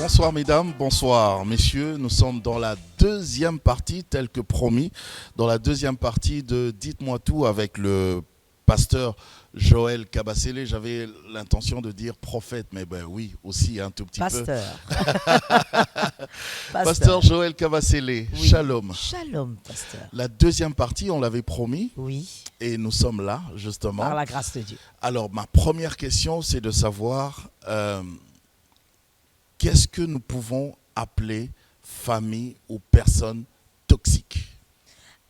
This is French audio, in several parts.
Bonsoir mesdames, bonsoir messieurs. Nous sommes dans la deuxième partie, telle que promis, dans la deuxième partie de Dites-moi tout avec le pasteur Joël Kabasele. J'avais l'intention de dire prophète, mais ben oui, aussi un tout petit Pasteur. peu. Pasteur Joël Kabasele, Oui. Shalom. Shalom, pasteur. La deuxième partie, on l'avait promis, Oui, et nous sommes là, justement. par la grâce de Dieu. Alors, ma première question, c'est de savoir qu'est-ce que nous pouvons appeler famille ou personne toxique?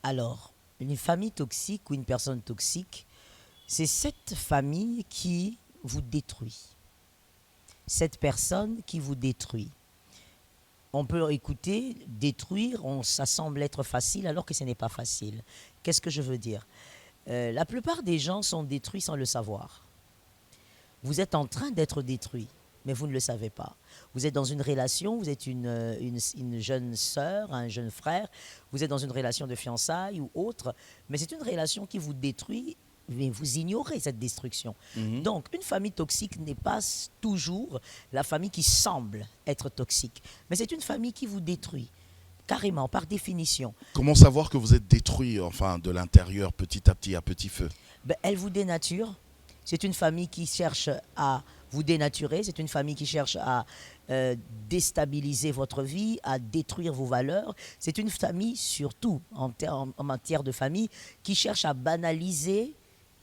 Alors, une famille toxique ou une personne toxique, c'est cette famille qui vous détruit. Cette personne qui vous détruit. On peut écouter, détruire, ça semble être facile alors que ce n'est pas facile. Qu'est-ce que je veux dire? La plupart des gens sont détruits sans le savoir. Vous êtes en train d'être détruit, mais vous ne le savez pas. Vous êtes dans une relation, vous êtes une jeune sœur, un jeune frère, vous êtes dans une relation de fiançailles ou autre, mais c'est une relation qui vous détruit, mais vous ignorez cette destruction. Donc, une famille toxique n'est pas toujours la famille qui semble être toxique, mais c'est une famille qui vous détruit, carrément, par définition. Comment savoir que vous êtes détruit, enfin, de l'intérieur, petit à petit, à petit feu? Elle vous dénature. C'est une famille qui cherche à vous dénaturer. C'est une famille qui cherche à déstabiliser votre vie, à détruire vos valeurs. C'est une famille, surtout en matière de famille, qui cherche à banaliser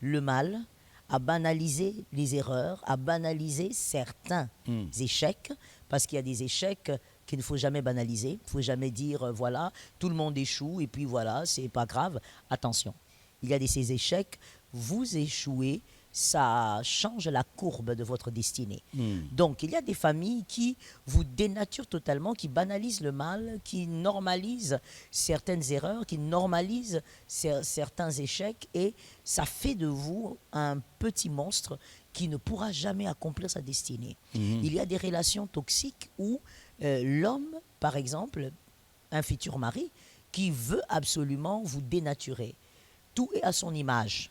le mal, à banaliser les erreurs, à banaliser certains échecs, parce qu'il y a des échecs qu'il ne faut jamais banaliser. Il ne faut jamais dire, voilà, tout le monde échoue et puis voilà, c'est pas grave. Attention, il y a ces échecs, vous échouez, ça change la courbe de votre destinée. Donc, il y a des familles qui vous dénaturent totalement, qui banalisent le mal, qui normalisent certaines erreurs, qui normalisent certains échecs, et ça fait de vous un petit monstre qui ne pourra jamais accomplir sa destinée. Il y a des relations toxiques où l'homme, par exemple, un futur mari, qui veut absolument vous dénaturer. Tout est à son image.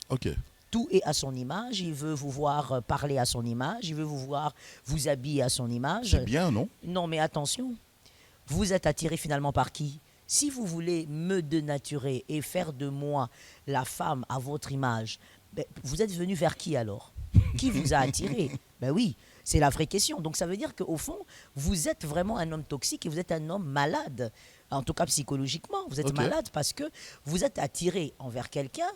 Ok. Tout est à son image, il veut vous voir parler à son image, il veut vous voir vous habiller à son image. C'est bien, non? Non, mais attention, vous êtes attiré finalement par qui? Si vous voulez me dénaturer et faire de moi la femme à votre image, vous êtes venu vers qui alors? Qui vous a attiré? Oui, c'est la vraie question. Donc ça veut dire qu'au fond, vous êtes vraiment un homme toxique et vous êtes un homme malade. En tout cas psychologiquement, vous êtes malade parce que vous êtes attiré envers quelqu'un.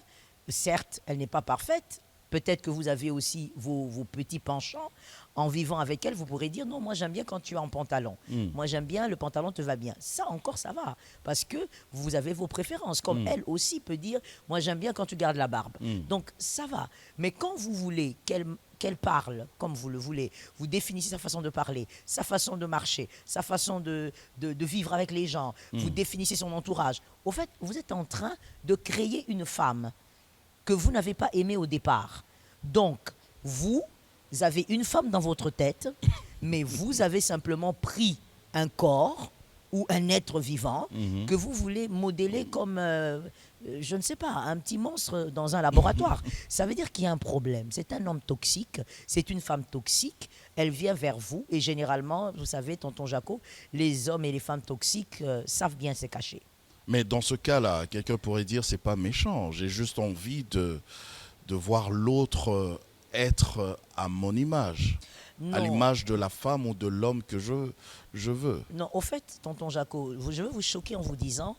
Certes, elle n'est pas parfaite. Peut-être que vous avez aussi vos petits penchants. En vivant avec elle, vous pourrez dire, non, moi j'aime bien quand tu es en pantalon. Moi j'aime bien, le pantalon te va bien. Ça encore, ça va. Parce que vous avez vos préférences. Comme elle aussi peut dire, moi j'aime bien quand tu gardes la barbe. Donc ça va. Mais quand vous voulez qu'elle parle comme vous le voulez, vous définissez sa façon de parler, sa façon de marcher, sa façon de vivre avec les gens, vous définissez son entourage. Au fait, vous êtes en train de créer une femme que vous n'avez pas aimé au départ. Donc, vous avez une femme dans votre tête, mais vous avez simplement pris un corps ou un être vivant que vous voulez modeler comme, je ne sais pas, un petit monstre dans un laboratoire. Ça veut dire qu'il y a un problème. C'est un homme toxique, c'est une femme toxique, elle vient vers vous et généralement, vous savez, tonton Jaco, les hommes et les femmes toxiques savent bien se cacher. Mais dans ce cas-là, quelqu'un pourrait dire c'est pas méchant. J'ai juste envie de voir l'autre être à mon image, à l'image de la femme ou de l'homme que je veux. Non, au fait, tonton Jaco, je veux vous choquer en vous disant,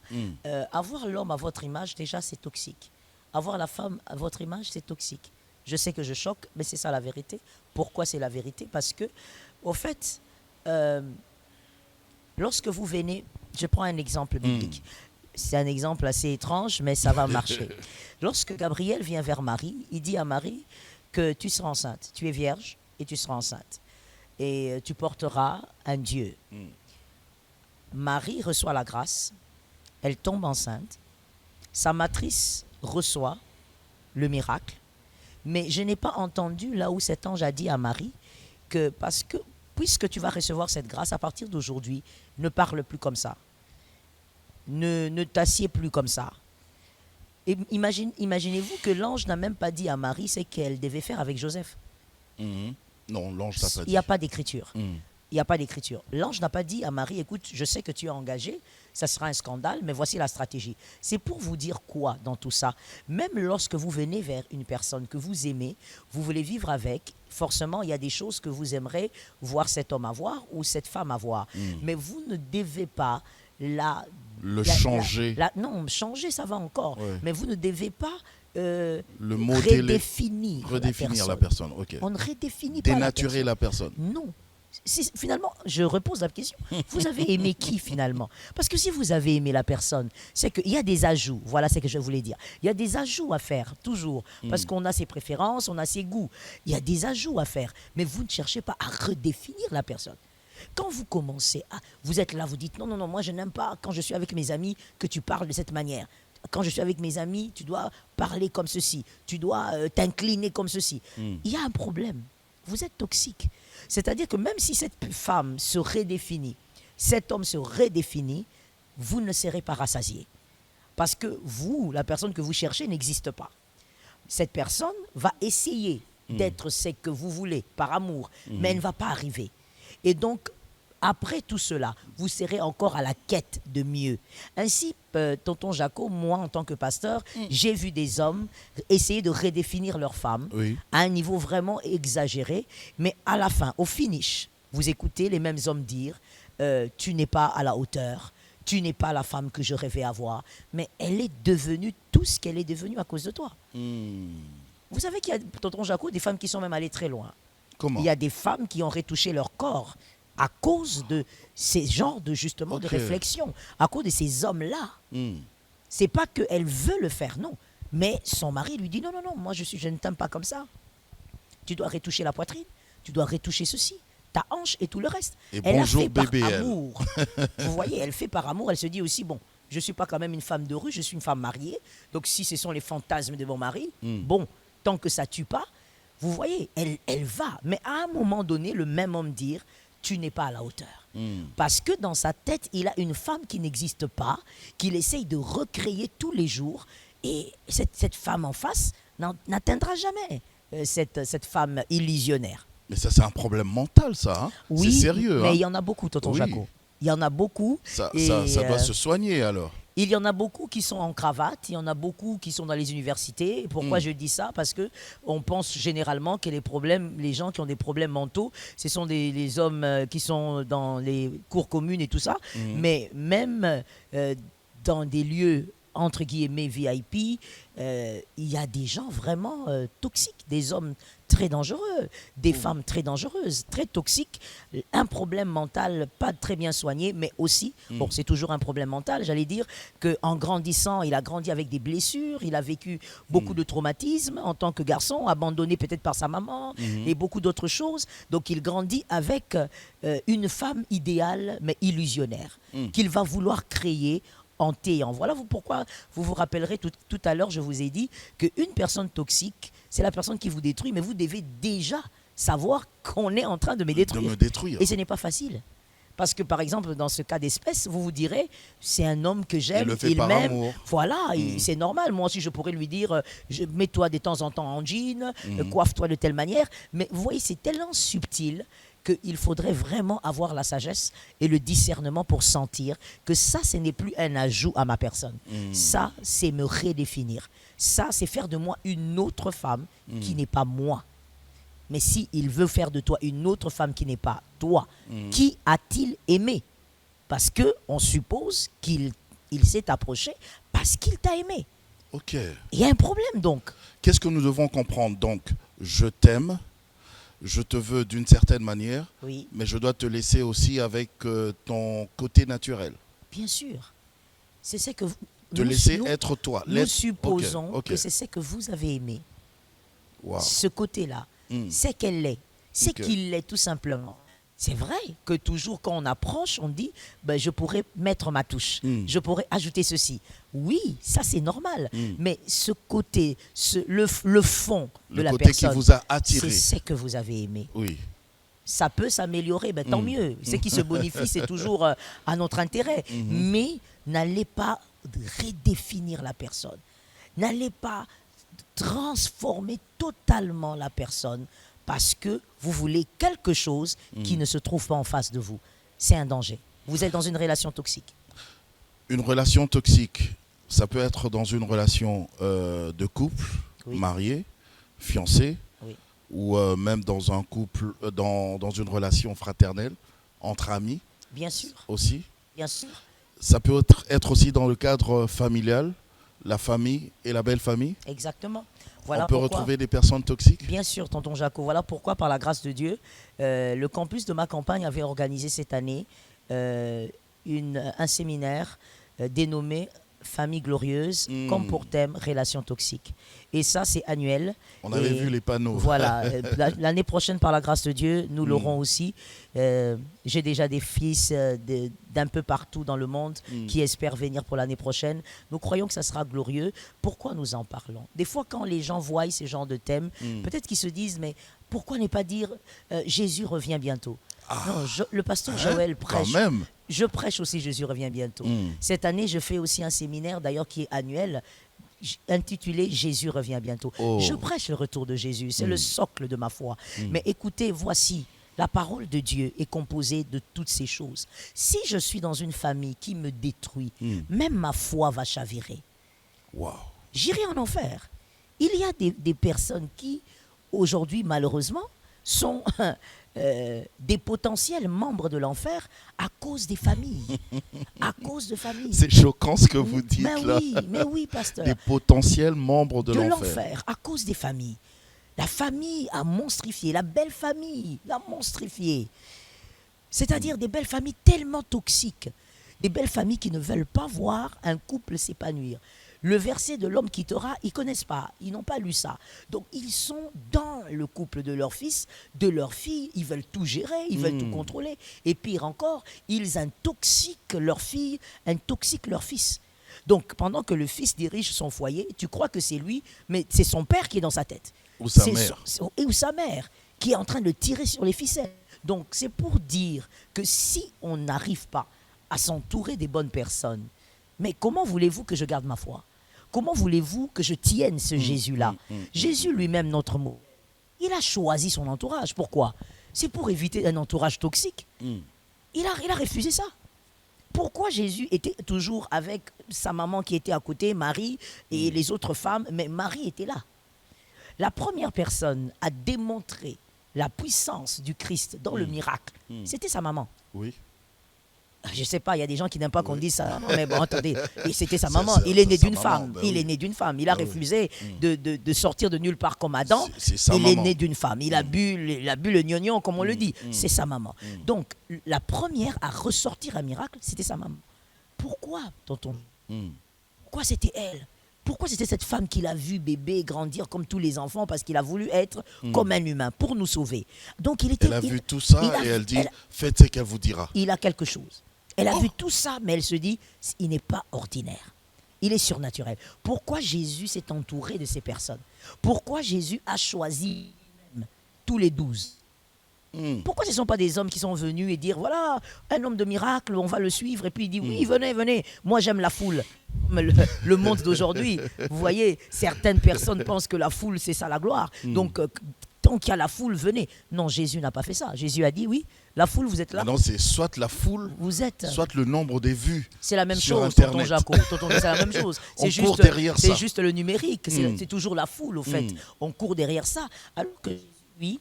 avoir l'homme à votre image, déjà, c'est toxique. Avoir la femme à votre image, c'est toxique. Je sais que je choque, mais c'est ça la vérité. Pourquoi c'est la vérité? Parce que, au fait, lorsque vous venez, je prends un exemple biblique. C'est un exemple assez étrange, mais ça va marcher. Lorsque Gabriel vient vers Marie, il dit à Marie que tu seras enceinte. Tu es vierge et tu seras enceinte. Et tu porteras un Dieu. Marie reçoit la grâce, elle tombe enceinte. Sa matrice reçoit le miracle. Mais je n'ai pas entendu là où cet ange a dit à Marie que puisque tu vas recevoir cette grâce, à partir d'aujourd'hui, ne parle plus comme ça. Ne t'assieds plus comme ça. Et imaginez-vous que l'ange n'a même pas dit à Marie ce qu'elle devait faire avec Joseph. Non, l'ange t'a pas dit. Il n'y a pas d'écriture. il n'y a pas d'écriture. L'ange n'a pas dit à Marie, écoute, je sais que tu es engagée, ça sera un scandale, mais voici la stratégie. C'est pour vous dire quoi dans tout ça? Même lorsque vous venez vers une personne que vous aimez, vous voulez vivre avec, forcément, il y a des choses que vous aimerez voir cet homme avoir ou cette femme avoir. Mais vous ne devez pas changer. Non, changer, ça va encore. Ouais. Mais vous ne devez pas Le modeler. redéfinir la personne. Ok. On ne redéfinit pas Dénaturer la personne. Non. Finalement, je repose la question. Vous avez aimé qui finalement? Parce que si vous avez aimé la personne, c'est qu'il y a des ajouts. Voilà ce que je voulais dire. Il y a des ajouts à faire, toujours. Parce qu'on a ses préférences, on a ses goûts. Il y a des ajouts à faire. Mais vous ne cherchez pas à redéfinir la personne. Quand vous commencez à... Vous êtes là, vous dites, non, moi je n'aime pas quand je suis avec mes amis que tu parles de cette manière. Quand je suis avec mes amis, tu dois parler comme ceci. Tu dois t'incliner comme ceci. Il y a un problème. Vous êtes toxique. C'est-à-dire que même si cette femme se redéfinit, cet homme se redéfinit, vous ne serez pas rassasié. Parce que vous, la personne que vous cherchez, n'existe pas. Cette personne va essayer d'être ce que vous voulez, par amour, mais elle ne va pas arriver. Et donc, après tout cela, vous serez encore à la quête de mieux. Ainsi, tonton Jaco, moi en tant que pasteur, j'ai vu des hommes essayer de redéfinir leur femme à un niveau vraiment exagéré, mais à la fin, au finish, vous écoutez les mêmes hommes dire tu n'es pas à la hauteur, tu n'es pas la femme que je rêvais avoir, mais elle est devenue tout ce qu'elle est devenue à cause de toi. Vous savez qu'il y a, tonton Jaco, des femmes qui sont même allées très loin. Comment? Il y a des femmes qui ont retouché leur corps à cause de ces genres de, justement, de réflexion, à cause de ces hommes-là. C'est pas qu'elle veut le faire, non. Mais son mari lui dit, non, moi je ne t'aime pas comme ça. Tu dois retoucher la poitrine, tu dois retoucher ceci, ta hanche et tout le reste. Et elle bonjour, a fait bébé, par amour. Vous voyez, elle fait par amour, elle se dit aussi, bon, je ne suis pas quand même une femme de rue, je suis une femme mariée. Donc si ce sont les fantasmes de mon mari, bon, tant que ça ne tue pas, vous voyez, elle va. Mais à un moment donné, le même homme dire, tu n'es pas à la hauteur. Parce que dans sa tête, il a une femme qui n'existe pas, qu'il essaye de recréer tous les jours. Et cette femme en face n'atteindra jamais cette femme illusionnaire. Mais ça, c'est un problème mental, ça. Hein? Oui, c'est sérieux. mais hein? il y en a beaucoup, tonton Jaco. Il y en a beaucoup. Ça doit se soigner, alors. Il y en a beaucoup qui sont en cravate, il y en a beaucoup qui sont dans les universités. Et pourquoi je dis ça? Parce qu'on pense généralement que les gens qui ont des problèmes mentaux, ce sont les hommes qui sont dans les cours communes et tout ça. Mais même dans des lieux entre guillemets VIP, il y a des gens vraiment toxiques, des hommes très dangereux, des femmes très dangereuses, très toxiques, un problème mental pas très bien soigné, mais aussi, bon, c'est toujours un problème mental, j'allais dire qu'en grandissant, il a grandi avec des blessures, il a vécu beaucoup de traumatismes en tant que garçon, abandonné peut-être par sa maman et beaucoup d'autres choses, donc il grandit avec une femme idéale mais illusionnaire, qu'il va vouloir créer en téant. Voilà pourquoi vous vous rappellerez tout à l'heure, je vous ai dit qu'une personne toxique, c'est la personne qui vous détruit, mais vous devez déjà savoir qu'on est en train de me détruire. De me détruire. Et ce n'est pas facile. Parce que, par exemple, dans ce cas d'espèce, vous vous direz, c'est un homme que j'aime, il m'aime. Voilà, c'est normal. Moi aussi, je pourrais lui dire, mets-toi de temps en temps en jean, coiffe-toi de telle manière. Mais vous voyez, c'est tellement subtil qu'il faudrait vraiment avoir la sagesse et le discernement pour sentir que ça, ce n'est plus un ajout à ma personne. Ça, c'est me redéfinir. Ça, c'est faire de moi une autre femme qui n'est pas moi. Mais s'il veut faire de toi une autre femme qui n'est pas toi, qui a-t-il aimé? Parce qu'on suppose qu'il s'est approché parce qu'il t'a aimé. Ok. Il y a un problème donc. Qu'est-ce que nous devons comprendre? Donc, je t'aime, je te veux d'une certaine manière, mais je dois te laisser aussi avec ton côté naturel. Bien sûr. C'est ce que vous... Te laisser être toi. Nous supposons que c'est ce que vous avez aimé. Wow. Ce côté-là. C'est qu'elle l'est. C'est qu'il l'est tout simplement. C'est vrai que toujours quand on approche, on dit je pourrais mettre ma touche, je pourrais ajouter ceci. Oui, ça c'est normal. Mais ce côté, le fond de la personne, le côté qui vous a attiré, c'est ce que vous avez aimé. Oui. Ça peut s'améliorer, tant mieux. Ce qui se bonifie, c'est toujours à notre intérêt. Mais n'allez pas redéfinir la personne. N'allez pas transformer totalement la personne parce que vous voulez quelque chose qui ne se trouve pas en face de vous. C'est un danger. Vous êtes dans une relation toxique. Une relation toxique, ça peut être dans une relation de couple, marié, fiancé, ou même dans un couple, dans une relation fraternelle, entre amis. Bien sûr. Aussi. Bien sûr. Ça peut être aussi dans le cadre familial, la famille et la belle famille. Exactement. Voilà on peut retrouver des personnes toxiques. Bien sûr, tonton Jaco. Voilà pourquoi, par la grâce de Dieu, le campus de ma campagne avait organisé cette année un séminaire dénommé Famille glorieuse, comme pour thème relation toxique. Et ça, c'est annuel. On avait vu les panneaux. Voilà. L'année prochaine, par la grâce de Dieu, nous l'aurons aussi. J'ai déjà des fils d'un peu partout dans le monde qui espèrent venir pour l'année prochaine. Nous croyons que ça sera glorieux. Pourquoi nous en parlons? Des fois, quand les gens voient ce genre de thème, peut-être qu'ils se disent, mais pourquoi ne pas dire Jésus revient bientôt? Non, le pasteur Joël prêche. Quand même. Je prêche aussi Jésus revient bientôt. Cette année, je fais aussi un séminaire, d'ailleurs, qui est annuel, intitulé Jésus revient bientôt. Je prêche le retour de Jésus. C'est le socle de ma foi. Mais écoutez, voici, la parole de Dieu est composée de toutes ces choses. Si je suis dans une famille qui me détruit, même ma foi va chavirer. Wow. J'irai en enfer. Il y a des personnes qui, aujourd'hui, malheureusement, sont des potentiels membres de l'enfer à cause des familles. À cause de familles. C'est choquant ce que vous dites là. Mais oui, pasteur. Des potentiels membres de l'enfer. À cause des familles. La famille a monstrifié, la belle famille l'a monstrifié. C'est-à-dire des belles familles tellement toxiques. Des belles familles qui ne veulent pas voir un couple s'épanouir. Le verset de l'homme quittera, ils ne connaissent pas, ils n'ont pas lu ça. Donc ils sont dans le couple de leur fils, de leur fille, ils veulent tout gérer, ils veulent tout contrôler. Et pire encore, ils intoxiquent leur fille, intoxiquent leur fils. Donc pendant que le fils dirige son foyer, tu crois que c'est lui, mais c'est son père qui est dans sa tête. Ou sa mère. Ou sa mère, qui est en train de tirer sur les ficelles. Donc c'est pour dire que si on n'arrive pas à s'entourer des bonnes personnes, mais comment voulez-vous que je garde ma foi? Comment voulez-vous que je tienne ce Jésus-là? Jésus lui-même, notre mot, il a choisi son entourage. Pourquoi? C'est pour éviter un entourage toxique. Il a refusé ça. Pourquoi Jésus était toujours avec sa maman qui était à côté, Marie, et les autres femmes, mais Marie était là. La première personne à démontrer la puissance du Christ dans le miracle, c'était sa maman. Oui. Je ne sais pas, il y a des gens qui n'aiment pas qu'on dise ça. Non, mais bon, attendez, c'était sa maman. Il est né d'une femme. Il est né d'une femme. Il a refusé de sortir de nulle part comme Adam. Il est né d'une femme. Il a bu le gnognon, comme on le dit. C'est sa maman. Donc, la première à ressortir un miracle, c'était sa maman. Pourquoi, tonton? Pourquoi c'était elle? Pourquoi c'était cette femme qu'il a vu bébé grandir comme tous les enfants, parce qu'il a voulu être comme un humain pour nous sauver. Donc elle a vu tout ça et elle dit, faites ce qu'elle vous dira. Il a quelque chose. Elle a vu tout ça, mais elle se dit, il n'est pas ordinaire. Il est surnaturel. Pourquoi Jésus s'est entouré de ces personnes? Pourquoi Jésus a choisi tous les 12? Pourquoi ce ne sont pas des hommes qui sont venus et dire, voilà, un homme de miracle, on va le suivre, et puis il dit, oui, venez, venez, moi j'aime la foule. Le monde d'aujourd'hui, vous voyez, certaines personnes pensent que la foule, c'est ça la gloire. Donc, tant qu'il y a la foule, venez. Non, Jésus n'a pas fait ça. Jésus a dit, oui, la foule, vous êtes là. Non, c'est soit la foule, vous êtes... soit le nombre des vues. C'est la même sur chose, Internet. tonton Jaco. C'est la même chose. On court derrière ça. C'est juste le numérique. C'est toujours la foule, au fait. On court derrière ça. Alors que lui,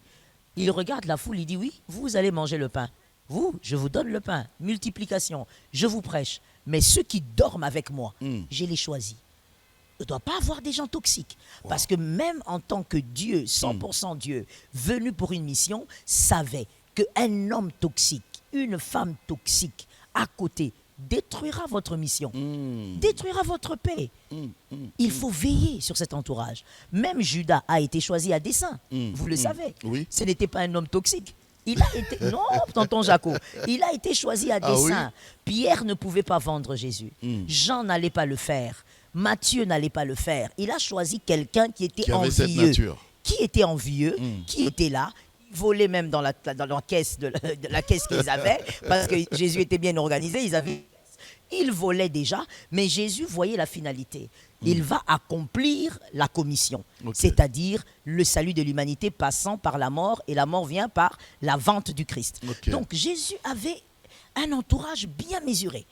il regarde la foule, il dit, oui, vous allez manger le pain. Vous, je vous donne le pain. Multiplication. Je vous prêche. Mais ceux qui dorment avec moi, je les choisis. Il ne doit pas avoir des gens toxiques. Wow. Parce que même en tant que Dieu, 100% Dieu, venu pour une mission, savait qu'un homme toxique, une femme toxique, à côté, détruira votre mission, détruira votre paix. Il faut veiller sur cet entourage. Même Judas a été choisi à dessein. Vous le savez. Oui. Ce n'était pas un homme toxique. Il a été... Non, tonton Jaco. Il a été choisi à dessein. Oui. Pierre ne pouvait pas vendre Jésus. Jean n'allait pas le faire. Matthieu n'allait pas le faire. Il a choisi quelqu'un qui était envieux. Cette nature. Qui était envieux, qui était là. Il volait même dans la caisse de la caisse qu'ils avaient, parce que Jésus était bien organisé. Ils avaient... Il volait déjà, mais Jésus voyait la finalité. Il va accomplir la commission, c'est-à-dire le salut de l'humanité passant par la mort, et la mort vient par la vente du Christ. Donc Jésus avait un entourage bien mesuré.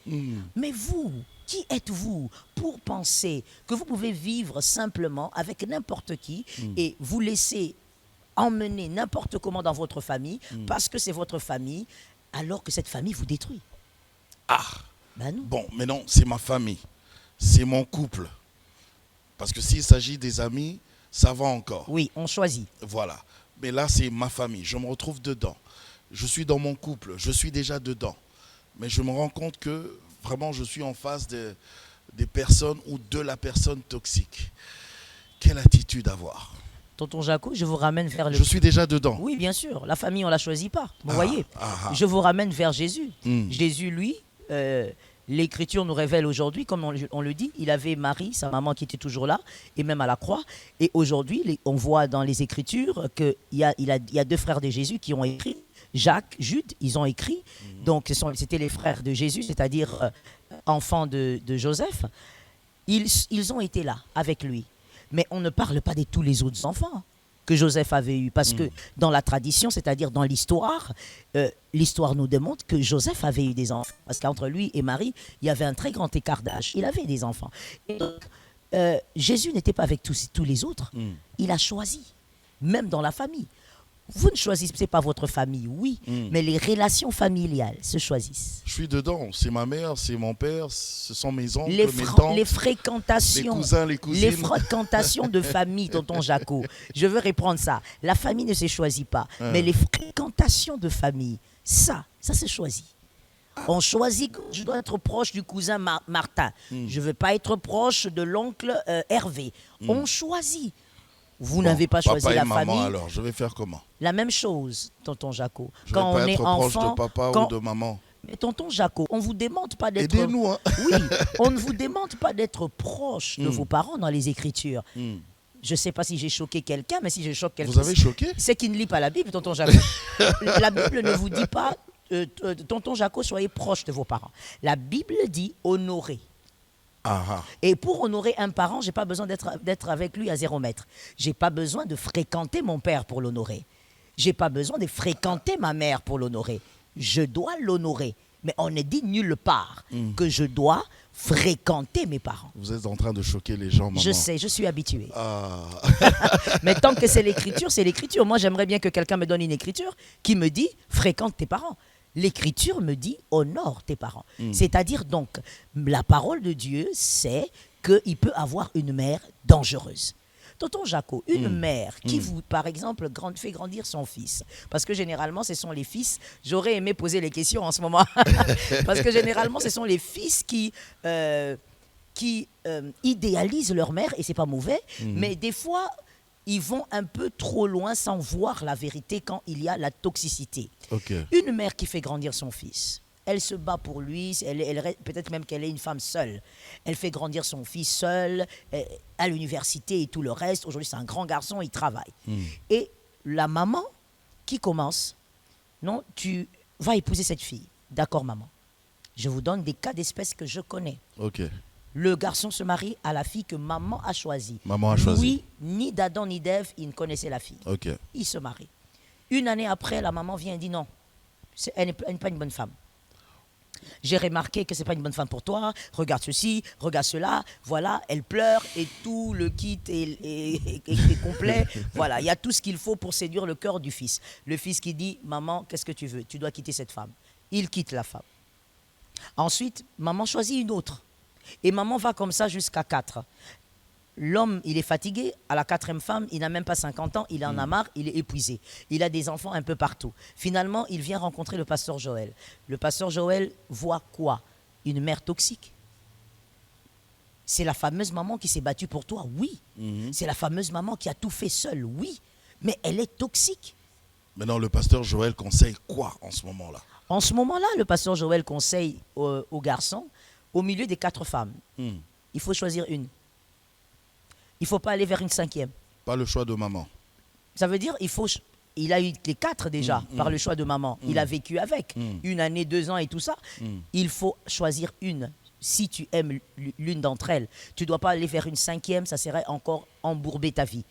Mais vous, qui êtes-vous pour penser que vous pouvez vivre simplement avec n'importe qui et vous laisser emmener n'importe comment dans votre famille parce que c'est votre famille, alors que cette famille vous détruit? Ben non. Bon, mais non, c'est ma famille, c'est mon couple. Parce que s'il s'agit des amis, ça va encore. Oui, on choisit. Voilà. Mais là, c'est ma famille, je me retrouve dedans. Je suis dans mon couple, je suis déjà dedans. Mais je me rends compte que vraiment, je suis en face des personnes ou de la personne toxique. Quelle attitude avoir? Tonton Jaco, je vous ramène vers le... Je suis déjà dedans. Oui, bien sûr. La famille, on ne la choisit pas. Vous voyez. Je vous ramène vers Jésus. Jésus, lui, l'Écriture nous révèle aujourd'hui, comme on le dit, il avait Marie, sa maman qui était toujours là, et même à la croix. Et aujourd'hui, on voit dans les Écritures qu'il y a deux frères de Jésus qui ont écrit. Jacques, Jude, ils ont écrit. Donc, c'était les frères de Jésus, c'est-à-dire enfants de Joseph. Ils ont été là avec lui. Mais on ne parle pas de tous les autres enfants que Joseph avait eus. Parce que dans la tradition, c'est-à-dire dans l'histoire, l'histoire nous démontre que Joseph avait eu des enfants. Parce qu'entre lui et Marie, il y avait un très grand écart d'âge. Il avait des enfants. Et donc, Jésus n'était pas avec tous les autres. Il a choisi, même dans la famille. Vous ne choisissez pas votre famille, oui, mais les relations familiales se choisissent. Je suis dedans, c'est ma mère, c'est mon père, ce sont mes oncles, mes tantes, les fréquentations, les cousins, les cousines. Les fréquentations de famille, tonton Jaco. Je veux reprendre ça. La famille ne se choisit pas, mais les fréquentations de famille, ça se choisit. On choisit que je dois être proche du cousin Martin. Je ne veux pas être proche de l'oncle Hervé. On choisit. Vous n'avez pas choisi la maman, famille. Alors, je vais faire comment? La même chose, tonton Jaco. Quand on est enfant, proche de papa ou de maman. Mais tonton Jaco, on ne vous demande pas d'être... Aidez-nous, hein. Oui, on ne vous demande pas d'être proche de vos parents dans les Écritures. Je ne sais pas si j'ai choqué quelqu'un, mais si je choque quelqu'un... Vous avez choqué? C'est qui ne lit pas la Bible, tonton Jaco. La Bible ne vous dit pas, tonton Jaco, soyez proche de vos parents. La Bible dit honorer. Et pour honorer un parent, je n'ai pas besoin d'être avec lui à 0 mètre. Je n'ai pas besoin de fréquenter mon père pour l'honorer. Je n'ai pas besoin de fréquenter ma mère pour l'honorer. Je dois l'honorer. Mais on ne dit nulle part que je dois fréquenter mes parents. Vous êtes en train de choquer les gens, maman. Je sais, je suis habitué. Mais tant que c'est l'écriture, c'est l'écriture. Moi, j'aimerais bien que quelqu'un me donne une écriture qui me dit « fréquente tes parents ». L'écriture me dit « honore tes parents ». C'est-à-dire donc, la parole de Dieu, c'est qu'il peut avoir une mère dangereuse. Tonton Jaco, une mère qui vous, par exemple, fait grandir son fils, parce que généralement, ce sont les fils, j'aurais aimé poser les questions en ce moment, parce que généralement, ce sont les fils qui idéalisent leur mère, et c'est pas mauvais, mais des fois... ils vont un peu trop loin sans voir la vérité quand il y a la toxicité. Une mère qui fait grandir son fils, elle se bat pour lui, peut-être même qu'elle est une femme seule. Elle fait grandir son fils seul, à l'université et tout le reste. Aujourd'hui, c'est un grand garçon, il travaille. Et la maman qui commence, non, tu vas épouser cette fille. D'accord, maman. Je vous donne des cas d'espèce que je connais. Le garçon se marie à la fille que maman a choisie. Lui, ni d'Adam ni d'Ève, il ne connaissait la fille. Il se marie. Une année après, la maman vient et dit non, elle n'est pas une bonne femme. J'ai remarqué que ce n'est pas une bonne femme pour toi. Regarde ceci, regarde cela. Voilà, elle pleure et tout le kit est complet. Voilà, il y a tout ce qu'il faut pour séduire le cœur du fils. Le fils qui dit, maman, qu'est-ce que tu veux? Tu dois quitter cette femme. Il quitte la femme. Ensuite, maman choisit une autre. Et maman va comme ça jusqu'à 4. L'homme, il est fatigué. À la 4e femme, il n'a même pas 50 ans. Il en a marre, il est épuisé. Il a des enfants un peu partout. Finalement, il vient rencontrer le pasteur Joël. Le pasteur Joël voit quoi? Une mère toxique. C'est la fameuse maman qui s'est battue pour toi, oui. C'est la fameuse maman qui a tout fait seule, oui. Mais elle est toxique. Maintenant, le pasteur Joël conseille quoi en ce moment-là? En ce moment-là, le pasteur Joël conseille aux garçons, au milieu des 4 femmes, il faut choisir une. Il ne faut pas aller vers une 5e. Pas le choix de maman. Ça veut dire il a eu les 4 déjà par le choix de maman. Il a vécu avec 1 année, 2 ans et tout ça. Il faut choisir une. si tu aimes l'une d'entre elles. Tu ne dois pas aller vers une cinquième, ça serait encore embourber ta vie.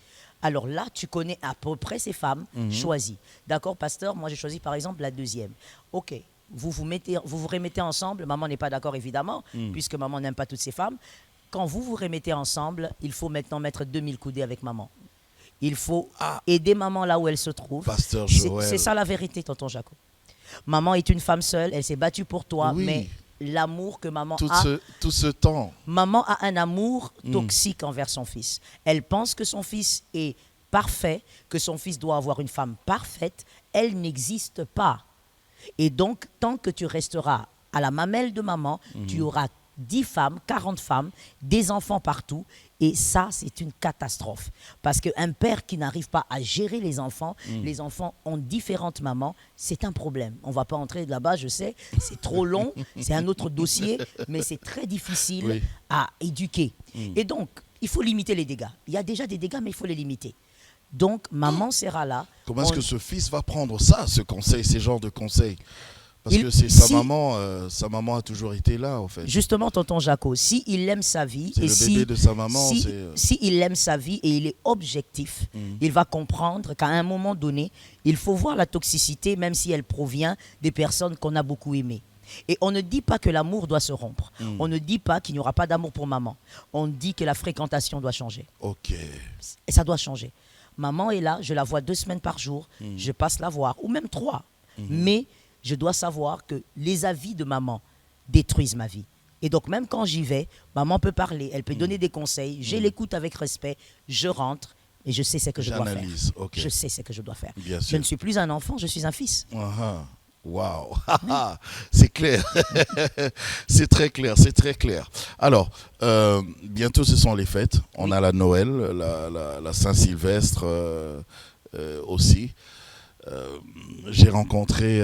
Alors là, tu connais à peu près ces femmes, choisis. D'accord, pasteur, moi j'ai choisi par exemple la deuxième. Ok, vous vous remettez ensemble, maman n'est pas d'accord évidemment, puisque maman n'aime pas toutes ces femmes. Quand vous vous remettez ensemble, il faut maintenant mettre 2000 coudées avec maman. Il faut aider maman là où elle se trouve. Pasteur Joël. C'est ça la vérité, tonton Jaco. Maman est une femme seule, elle s'est battue pour toi, Oui. mais l'amour que maman Tout a, ce temps. maman a un amour toxique envers son fils. Elle pense que son fils est parfait, que son fils doit avoir une femme parfaite. Elle n'existe pas. Et donc, tant que tu resteras à la mamelle de maman, tu auras 10 femmes, 40 femmes, des enfants partout. Et ça, c'est une catastrophe. Parce qu'un père qui n'arrive pas à gérer les enfants ont différentes mamans, c'est un problème. On ne va pas entrer là-bas, je sais, c'est trop long, c'est un autre dossier, mais c'est très difficile à éduquer. Et donc, il faut limiter les dégâts. Il y a déjà des dégâts, mais il faut les limiter. Donc, maman sera là. Comment est-ce que ce fils va prendre ça, ce conseil, ces genres de conseils? Parce que c'est sa maman a toujours été là, en fait. Justement, tonton Jaco, s'il aime sa vie, C'est le bébé de sa maman. S'il aime sa vie et il est objectif, il va comprendre qu'à un moment donné, il faut voir la toxicité, même si elle provient des personnes qu'on a beaucoup aimées. Et on ne dit pas que l'amour doit se rompre. On ne dit pas qu'il n'y aura pas d'amour pour maman. On dit que la fréquentation doit changer. Ok. Et ça doit changer. Maman est là, je la vois 2 semaines par jour, je passe la voir, ou même 3. Mais je dois savoir que les avis de maman détruisent ma vie. Et donc, même quand j'y vais, maman peut parler, elle peut donner des conseils, je l'écoute avec respect, je rentre et je sais ce que je dois faire. Okay. Je sais ce que je dois faire. Bien je sûr. ne suis plus un enfant, je suis un fils. Waouh, c'est clair, c'est très clair, c'est très clair. Alors, bientôt ce sont les fêtes, on a la Noël, la Saint-Sylvestre aussi. J'ai rencontré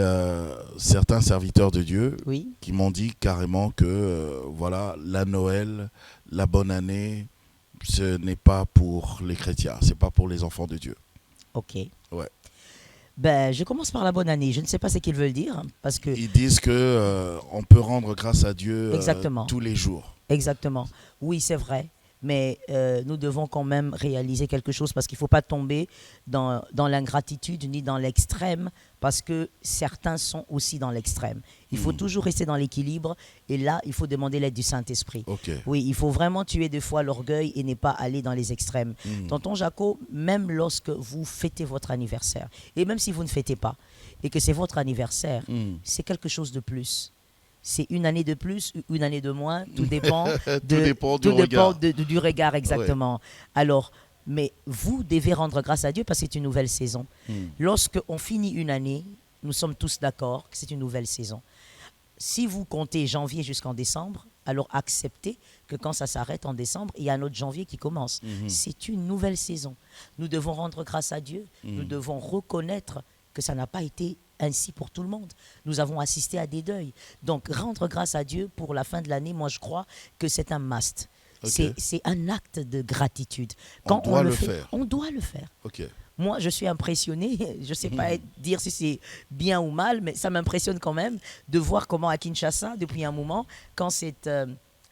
certains serviteurs de Dieu qui m'ont dit carrément que voilà, la Noël, la bonne année, ce n'est pas pour les chrétiens, c'est pas pour les enfants de Dieu. Ok. Ouais. Ben, je commence par la bonne année. Je ne sais pas ce qu'ils veulent dire parce que ils disent que on peut rendre grâce à Dieu tous les jours. Exactement. Oui, c'est vrai. Mais nous devons quand même réaliser quelque chose parce qu'il ne faut pas tomber dans l'ingratitude ni dans l'extrême parce que certains sont aussi dans l'extrême. Il faut toujours rester dans l'équilibre et là, il faut demander l'aide du Saint-Esprit. Okay. Oui, il faut vraiment tuer des fois l'orgueil et ne pas aller dans les extrêmes. Tonton Jaco, même lorsque vous fêtez votre anniversaire et même si vous ne fêtez pas et que c'est votre anniversaire, c'est quelque chose de plus. C'est une année de plus ou une année de moins, tout dépend, du regard exactement. Ouais. Alors, mais vous devez rendre grâce à Dieu parce que c'est une nouvelle saison. Lorsqu'on finit une année, nous sommes tous d'accord que c'est une nouvelle saison. Si vous comptez janvier jusqu'en décembre, alors acceptez que quand ça s'arrête en décembre, il y a un autre janvier qui commence. C'est une nouvelle saison. Nous devons rendre grâce à Dieu. Nous devons reconnaître que ça n'a pas été ainsi pour tout le monde. Nous avons assisté à des deuils. Donc, rendre grâce à Dieu pour la fin de l'année, moi, je crois que c'est un must. Okay. C'est un acte de gratitude. Quand on le fait, on doit le faire. Okay. Moi, je suis impressionné. Je ne sais pas dire si c'est bien ou mal, mais ça m'impressionne quand même de voir comment à Kinshasa, depuis un moment, quand c'est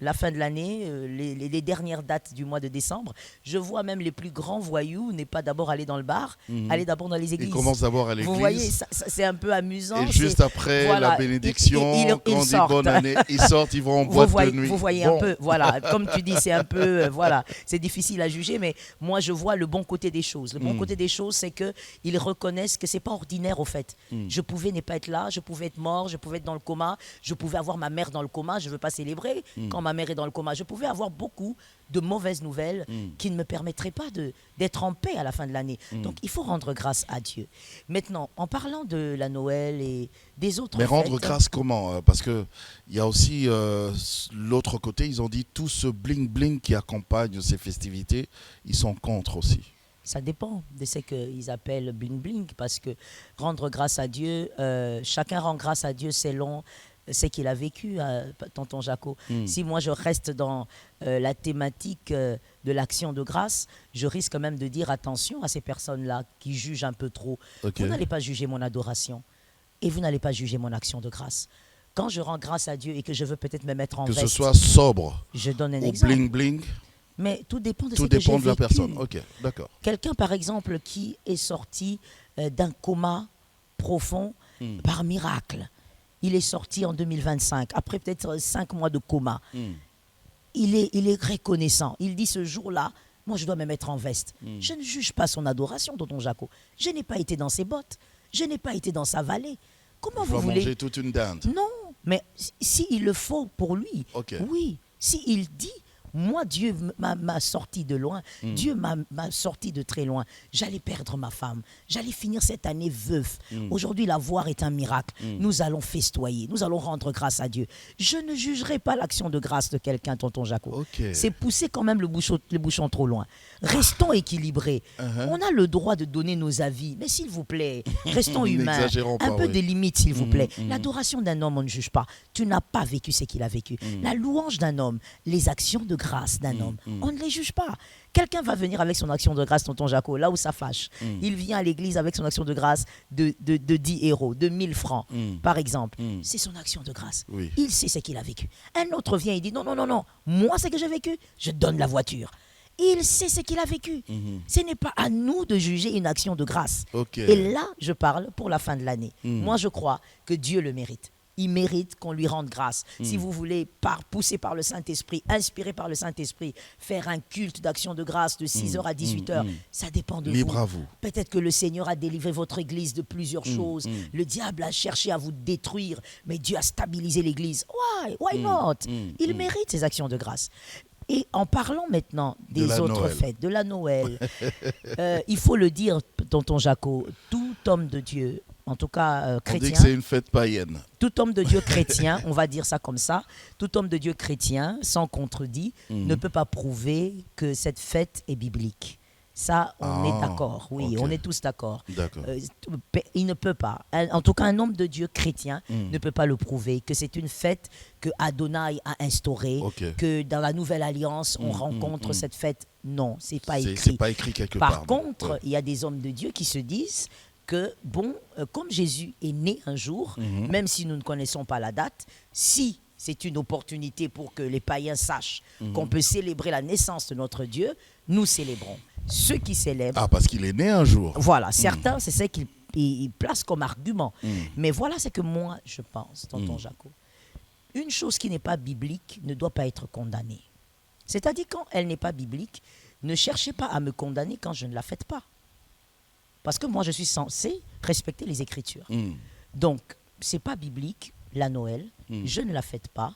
la fin de l'année, les dernières dates du mois de décembre, je vois même les plus grands voyous n'est pas d'abord aller dans le bar, aller d'abord dans les églises. Ils commencent d'abord à l'église. Vous voyez, c'est un peu amusant. Et juste après la bénédiction, quand on dit bonne année, ils sortent, ils vont en boîte de nuit. Vous voyez un peu, voilà, comme tu dis, c'est un peu, voilà, c'est difficile à juger, mais moi je vois le bon côté des choses. Le bon côté des choses, c'est qu'ils reconnaissent que c'est pas ordinaire au fait. Je pouvais ne pas être là, je pouvais être mort, je pouvais être dans le coma, je pouvais avoir ma mère dans le coma, je ne veux pas célébrer quand ma mère est dans le coma. Je pouvais avoir beaucoup de mauvaises nouvelles qui ne me permettraient pas d'être en paix à la fin de l'année. Donc, il faut rendre grâce à Dieu. Maintenant, en parlant de la Noël et des autres fêtes... Mais rendre grâce comment? Parce qu'il y a aussi l'autre côté, ils ont dit tout ce bling-bling qui accompagne ces festivités, ils sont contre aussi. Ça dépend de ce qu'ils appellent bling-bling, parce que rendre grâce à Dieu, chacun rend grâce à Dieu selon ce qu'il a vécu, tonton Jaco. Si moi je reste dans la thématique de l'action de grâce, je risque même de dire attention à ces personnes-là qui jugent un peu trop. Okay. Vous n'allez pas juger mon adoration et vous n'allez pas juger mon action de grâce. Quand je rends grâce à Dieu et que je veux peut-être me mettre en Que veste, ce soit sobre je donne un ou exemple. bling bling, Mais tout dépend de tout ce que j'ai dépend de la vécu. personne. Ok, d'accord. Quelqu'un, par exemple, qui est sorti d'un coma profond par miracle. Il est sorti en 2025, après peut-être 5 mois de coma. Il est reconnaissant. Il dit ce jour-là, moi je dois me mettre en veste. Je ne juge pas son adoration, tonton Jaco. Je n'ai pas été dans ses bottes. Je n'ai pas été dans sa vallée. Comment Il vous va voulez... manger toute une dinde. Non, mais s'il le faut pour lui, Ok. oui. S'il dit, moi, Dieu m'a sorti de loin, Dieu m'a sorti de très loin, j'allais perdre ma femme, j'allais finir cette année veuf. Aujourd'hui, la voir est un miracle. Nous allons festoyer, nous allons rendre grâce à Dieu. Je ne jugerai pas l'action de grâce de quelqu'un, tonton Jaco. Ok. C'est pousser quand même le bouchon trop loin. Restons équilibrés. On a le droit de donner nos avis, mais s'il vous plaît, restons humains. N'exagérons Un pas, peu oui. de limite, s'il vous plaît. L'adoration d'un homme, on ne juge pas. Tu n'as pas vécu ce qu'il a vécu. La louange d'un homme, les actions de grâce d'un homme, on ne les juge pas. Quelqu'un va venir avec son action de grâce, tonton Jaco, là où ça fâche. Il vient à l'église avec son action de grâce de 10 euros, de 1000 francs, par exemple. C'est son action de grâce. Oui. Il sait ce qu'il a vécu. Un autre vient et dit non, non, non, non, moi, ce que j'ai vécu, je donne la voiture. Il sait ce qu'il a vécu. Ce n'est pas à nous de juger une action de grâce. Ok. Et là, je parle pour la fin de l'année. Moi, je crois que Dieu le mérite. Il mérite qu'on lui rende grâce. Si vous voulez, poussé par le Saint-Esprit, inspiré par le Saint-Esprit, faire un culte d'action de grâce de 6h à 18h, ça dépend de Libre vous. à vous. Peut-être que le Seigneur a délivré votre église de plusieurs choses. Le diable a cherché à vous détruire, mais Dieu a stabilisé l'église. Why not? Il mérite ces actions de grâce. Et en parlant maintenant De des la autres Noël. fêtes, de la Noël, il faut le dire, tonton Jaco, tout homme de Dieu, en tout cas On dit chrétien, que c'est une fête païenne. tout homme de Dieu chrétien, on va dire ça comme ça, tout homme de Dieu chrétien, sans contredit, ne peut pas prouver que cette fête est biblique. Ça, on est d'accord, oui, ok. on est tous d'accord. D'accord. Il ne peut pas. En tout cas, un homme de Dieu chrétien ne peut pas le prouver, que c'est une fête que Adonai a instaurée, Ok. que dans la Nouvelle Alliance, on rencontre cette fête. Non, c'est pas C'est écrit. pas écrit quelque part. Par non. contre, Ouais. il y a des hommes de Dieu qui se disent que, bon, comme Jésus est né un jour, même si nous ne connaissons pas la date, si c'est une opportunité pour que les païens sachent qu'on peut célébrer la naissance de notre Dieu, nous célébrons. Ceux qui célèbrent, Ah, parce qu'il est né un jour. voilà, certains, c'est ce qu'ils placent comme argument. Mais voilà ce que moi, je pense, tonton Jaco. Une chose qui n'est pas biblique ne doit pas être condamnée. C'est-à-dire, quand elle n'est pas biblique, ne cherchez pas à me condamner quand je ne la fête pas. Parce que moi, je suis censé respecter les Écritures. Donc, ce n'est pas biblique, la Noël, je ne la fête pas.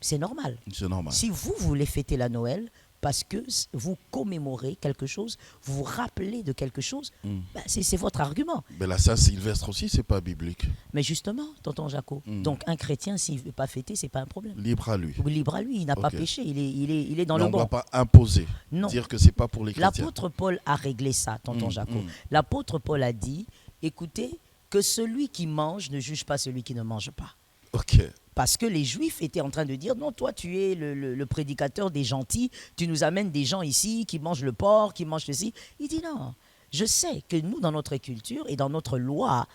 C'est normal. C'est normal. Si vous voulez fêter la Noël, parce que vous commémorez quelque chose, vous vous rappelez de quelque chose, ben c'est votre argument. Mais la Saint-Sylvestre aussi, c'est pas biblique. Mais justement, tonton Jaco, donc un chrétien, s'il ne veut pas fêter, c'est pas un problème. Libre à lui. Libre à lui, il n'a pas Ok. péché, il est dans Mais le on ne bon. doit pas imposer. Non. Dire que c'est pas pour les chrétiens. L'apôtre Paul a réglé ça, tonton Jaco. L'apôtre Paul a dit, écoutez, que celui qui mange ne juge pas celui qui ne mange pas. Ok. Parce que les Juifs étaient en train de dire, non, toi, tu es le prédicateur des gentils, tu nous amènes des gens ici qui mangent le porc, qui mangent ceci. Il dit, non, je sais que nous, dans notre culture et dans notre loi,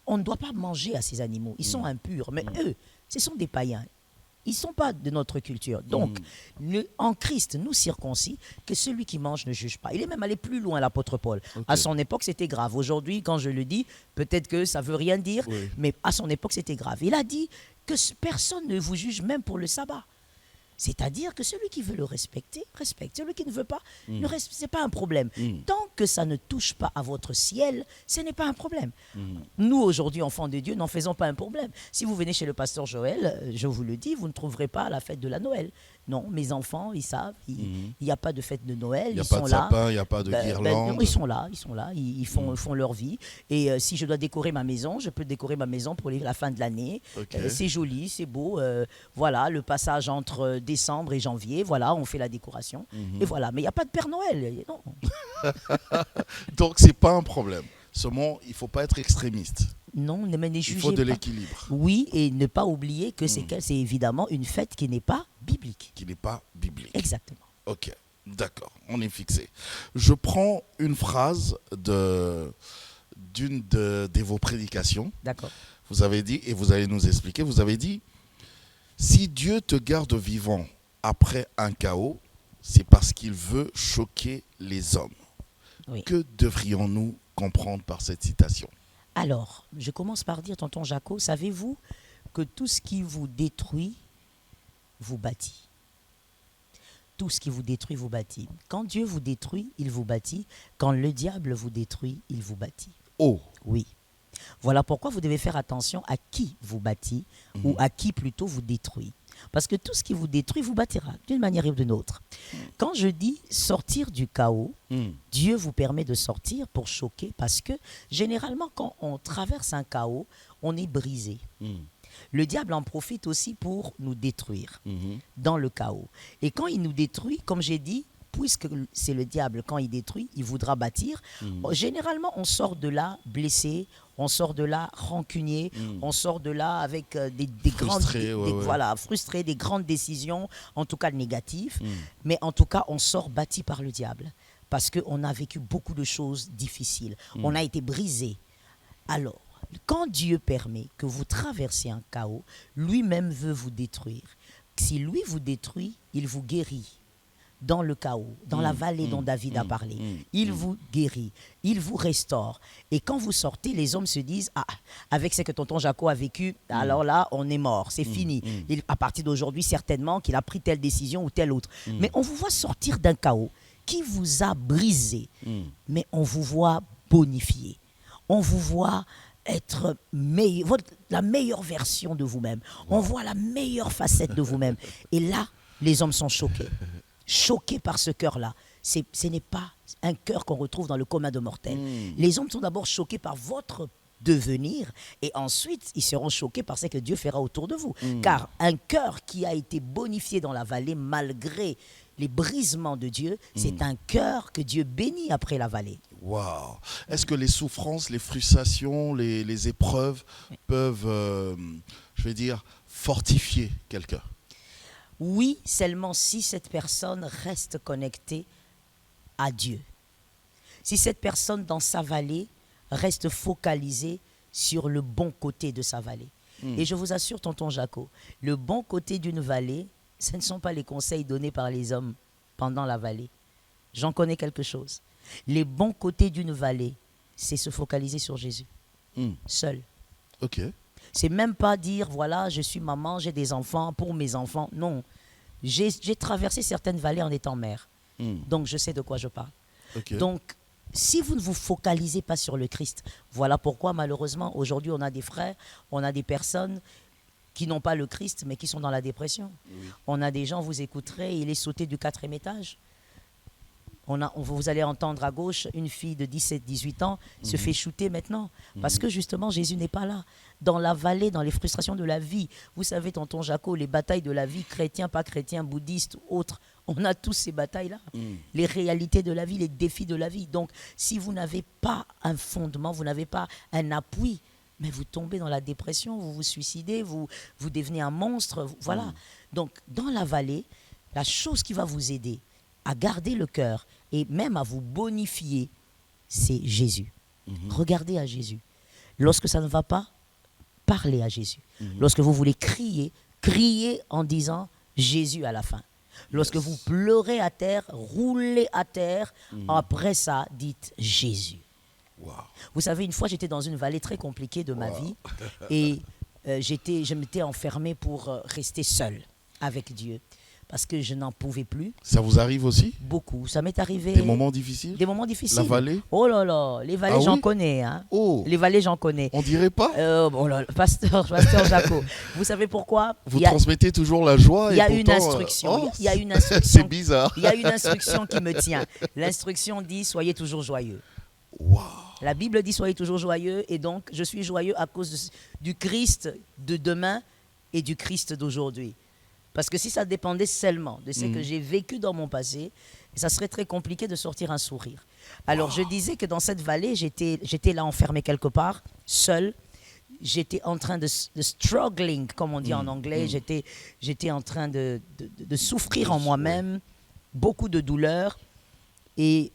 on ne doit pas manger à ces animaux. Ils sont impurs, mais eux, ce sont des païens. Ils ne sont pas de notre culture. Donc, en Christ, nous circoncis, que celui qui mange ne juge pas. Il est même allé plus loin, l'apôtre Paul. Ok. À son époque, c'était grave. Aujourd'hui, quand je le dis, peut-être que ça ne veut rien dire, Oui. mais à son époque, c'était grave. Il a dit que personne ne vous juge même pour le sabbat. C'est-à-dire que celui qui veut le respecter, respecte. Celui qui ne veut pas, ce n'est pas un problème. Tant que ça ne touche pas à votre ciel, ce n'est pas un problème. Nous, aujourd'hui, enfants de Dieu, n'en faisons pas un problème. Si vous venez chez le pasteur Joël, je vous le dis, vous ne trouverez pas la fête de la Noël. Non, mes enfants, ils savent, il n'y a pas de fête de Noël. Il n'y a Ils pas sont de là. sapin, il n'y a pas de guirlande. Non, ils sont là, ils font leur vie. Et si je dois décorer ma maison, je peux décorer ma maison pour la fin de l'année. Ok. C'est joli, c'est beau. Voilà, le passage entre décembre et janvier, voilà, on fait la décoration. Et voilà, mais il n'y a pas de Père Noël. Non. Donc, c'est pas un problème. Seulement, il ne faut pas être extrémiste. Non, mais ne Il jugez faut de pas. l'équilibre Oui, et ne pas oublier que c'est évidemment une fête qui n'est pas biblique. qui n'est pas biblique. Exactement. Ok, d'accord, on est fixé. Je prends une phrase d'une de vos prédications. D'accord. Vous avez dit, et vous allez nous expliquer, vous avez dit, si Dieu te garde vivant après un chaos, c'est parce qu'il veut choquer les hommes. Oui. Que devrions-nous comprendre par cette citation? Alors, je commence par dire, tonton Jaco, savez-vous que tout ce qui vous détruit, vous bâtit. Tout ce qui vous détruit, vous bâtit. Quand Dieu vous détruit, il vous bâtit. Quand le diable vous détruit, il vous bâtit. Oh, Oui. Voilà pourquoi vous devez faire attention à qui vous bâtit ou à qui plutôt vous détruit. Parce que tout ce qui vous détruit vous bâtira d'une manière ou d'une autre. Quand je dis sortir du chaos, Dieu vous permet de sortir pour choquer parce que généralement quand on traverse un chaos, on est brisé. Le diable en profite aussi pour nous détruire dans le chaos. Et quand il nous détruit, comme j'ai dit, puisque c'est le diable, quand il détruit, il voudra bâtir. Généralement, on sort de là blessé, on sort de là rancunier, on sort de là avec des grandes... Voilà, frustré, des grandes décisions, en tout cas négatives. Mais en tout cas, on sort bâti par le diable. Parce qu'on a vécu beaucoup de choses difficiles. On a été brisé. Alors, quand Dieu permet que vous traversiez un chaos, lui-même veut vous détruire. Si lui vous détruit, il vous guérit. Dans le chaos, dans la vallée dont David a parlé. Il vous guérit, il vous restaure. Et quand vous sortez, les hommes se disent, ah, avec ce que tonton Jaco a vécu, alors là, on est mort, c'est fini. À partir d'aujourd'hui, certainement qu'il a pris telle décision ou telle autre. Mais on vous voit sortir d'un chaos qui vous a brisé, mais on vous voit bonifié. On vous voit être la meilleure version de vous-même. On voit la meilleure facette de vous-même. Et là, les hommes sont choqués. Choqués par ce cœur-là. Ce n'est pas un cœur qu'on retrouve dans le commun de mortels. Les hommes sont d'abord choqués par votre devenir et ensuite ils seront choqués par ce que Dieu fera autour de vous. Car un cœur qui a été bonifié dans la vallée malgré les brisements de Dieu, c'est un cœur que Dieu bénit après la vallée. Waouh! Est-ce que les souffrances, les frustrations, les épreuves peuvent, je vais dire, fortifier quelqu'un? Oui, seulement si cette personne reste connectée à Dieu. Si cette personne dans sa vallée reste focalisée sur le bon côté de sa vallée. Et je vous assure, tonton Jaco, le bon côté d'une vallée, ce ne sont pas les conseils donnés par les hommes pendant la vallée. J'en connais quelque chose. Les bons côtés d'une vallée, c'est se focaliser sur Jésus. Seul. Ok. C'est même pas dire, voilà, je suis maman, j'ai des enfants, pour mes enfants. Non. J'ai traversé certaines vallées en étant mère. Donc, je sais de quoi je parle. Okay. Donc, si vous ne vous focalisez pas sur le Christ, voilà pourquoi, malheureusement, aujourd'hui, on a des frères, on a des personnes qui n'ont pas le Christ, mais qui sont dans la dépression. Oui. On a des gens, vous écouterez, il est sauté du 4e étage. Vous allez entendre à gauche une fille de 17-18 ans se fait shooter maintenant. Parce que justement, Jésus n'est pas là. Dans la vallée, dans les frustrations de la vie. Vous savez, tonton Jaco, les batailles de la vie, chrétiens, pas chrétiens, bouddhistes, autres, on a tous ces batailles-là. Les réalités de la vie, les défis de la vie. Donc, si vous n'avez pas un fondement, vous n'avez pas un appui, mais vous tombez dans la dépression, vous vous suicidez, vous devenez un monstre. Voilà. Donc, dans la vallée, la chose qui va vous aider à garder le cœur et même à vous bonifier, c'est Jésus. Regardez à Jésus. Lorsque ça ne va pas, parlez à Jésus. Lorsque vous voulez crier, criez en disant Jésus à la fin. Lorsque vous pleurez à terre, roulez à terre. Après ça, dites Jésus. Wow. Vous savez, une fois, j'étais dans une vallée très compliquée de ma vie et je m'étais enfermée pour rester seule avec Dieu. Parce que je n'en pouvais plus. Ça vous arrive aussi? Beaucoup. Ça m'est arrivé. Des moments difficiles? Des moments difficiles. La vallée? Oh là là, les vallées, j'en connais. Hein. Oh. Les vallées, j'en connais. On dirait pas? Oh là là, pasteur Jaco. Vous savez pourquoi? Vous transmettez toujours la joie. Il y a une instruction. Il y a une instruction. C'est bizarre. Il y a une instruction qui me tient. L'instruction dit, soyez toujours joyeux. Wow. La Bible dit, soyez toujours joyeux. Et donc, je suis joyeux à cause du Christ de demain et du Christ d'aujourd'hui. Parce que si ça dépendait seulement de ce que j'ai vécu dans mon passé, ça serait très compliqué de sortir un sourire. Alors je disais que dans cette vallée, j'étais là enfermé quelque part, seul. J'étais en train de struggling, comme on dit en anglais. J'étais en train de souffrir en moi-même, beaucoup de douleur. Et